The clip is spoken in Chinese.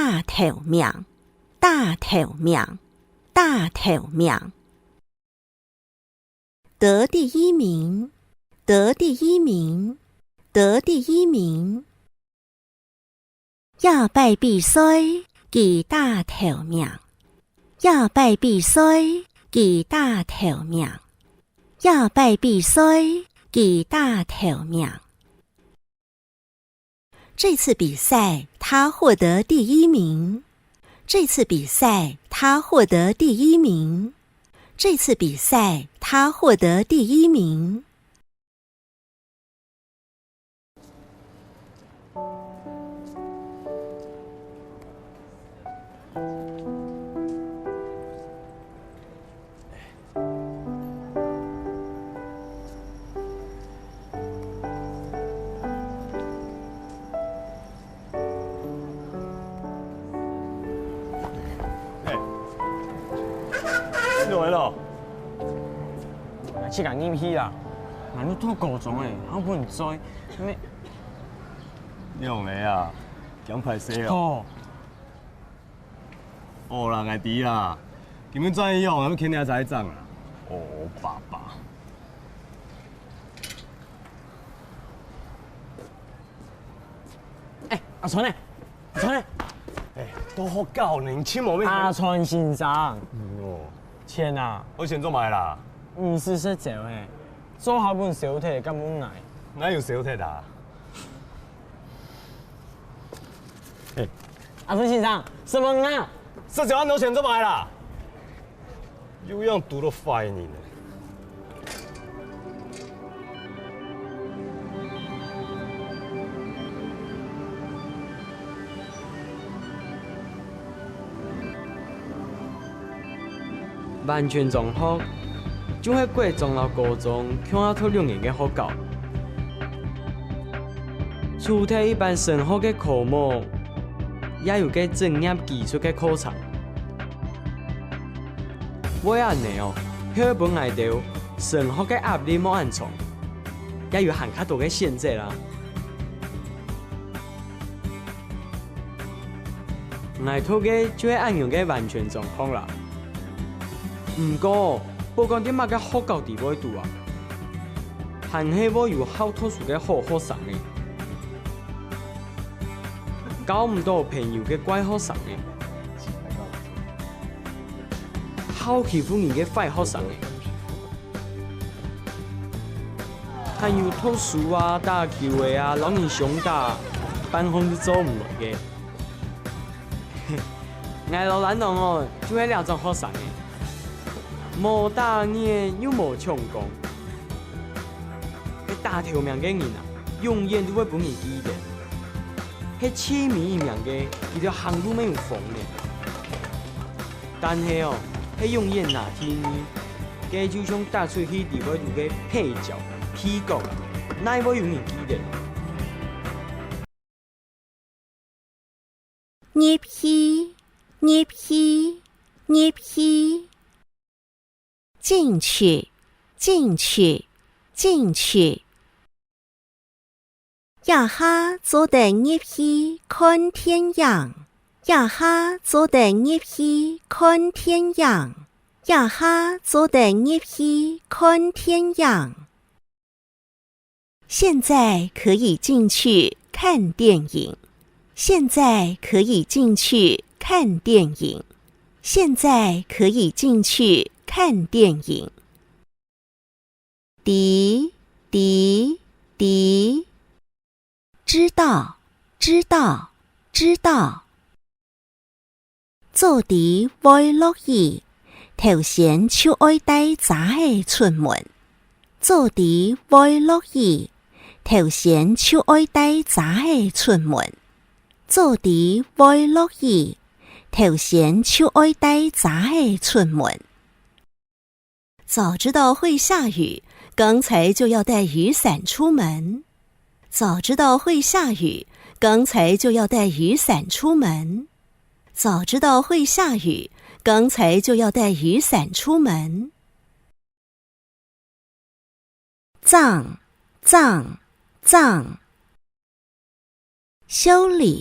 大头命，大头命，大头命。得第一名，得第一名，得第一名。也拜必須，其大頭命，也拜必須，其大頭命，也拜必須，其大頭命。这次比赛他获得第一名，这次比赛他获得第一名，这次比赛他获得第一名。来了，去甲你去啦！那你读高中诶，我不能追咩？你用嚟啊？咁歹勢哦。哦啦，愛弟啦，根本專業用，我們肯定要栽贓啊！哦，爸爸。阿川呢？阿川呢？都好教呢，千冇咩？阿川先生。哦。錢啊！我錢做埋啦。20識做誒，做下本小題根本難。哪有小題啊？阿川先生，什麼啊？這就按我錢做埋啦。有樣讀到壞你呢。完全中學就係國中到高中共我讀2年嘅學校。除咗一般升學嘅科目，也有個專業技術嘅課程。我安尼哦，課本內頭升學嘅壓力冇咁重，也有限較多嘅限制啦。我讀嘅就係按樣嘅完全中學啦。唔過，報講啲乜嘅學校地位度啊，還係我有好讀書嘅好學生嘅，交唔到朋友嘅怪學生嘅，好欺負人嘅壞學生嘅，還有讀書啊、打球嘅啊、讓人傷打、班風都做唔落嘅，我老懶同哦，就係2種學生嘅。無打嘢又無唱功，迄大頭命嘅人啊，永遠都會幫人記得。迄痴迷命嘅，伊條行路沒有風呢。但係哦，迄永遠那天呢，佢就像打出去地位度嘅配角、屁股，哪會有人記得？捏皮，捏皮，捏皮。進去，進去，進去。呀哈，坐得入去看天陽。呀哈，坐得入去看天陽。呀哈，坐得入去看天陽。現在可以進去看電影。現在可以進去看電影。現在可以進去看電影。滴滴滴，知道知道知道。做啲會樂意，頭先就愛帶早起出門。做啲會樂意，頭先就愛帶早起出門。做啲會樂意，頭先就愛帶早起出門。早知道會下雨，剛才就要帶雨傘出門。早知道會下雨，剛才就要帶雨傘出門。早知道會下雨，剛才就要帶雨傘出門。葬葬葬，修理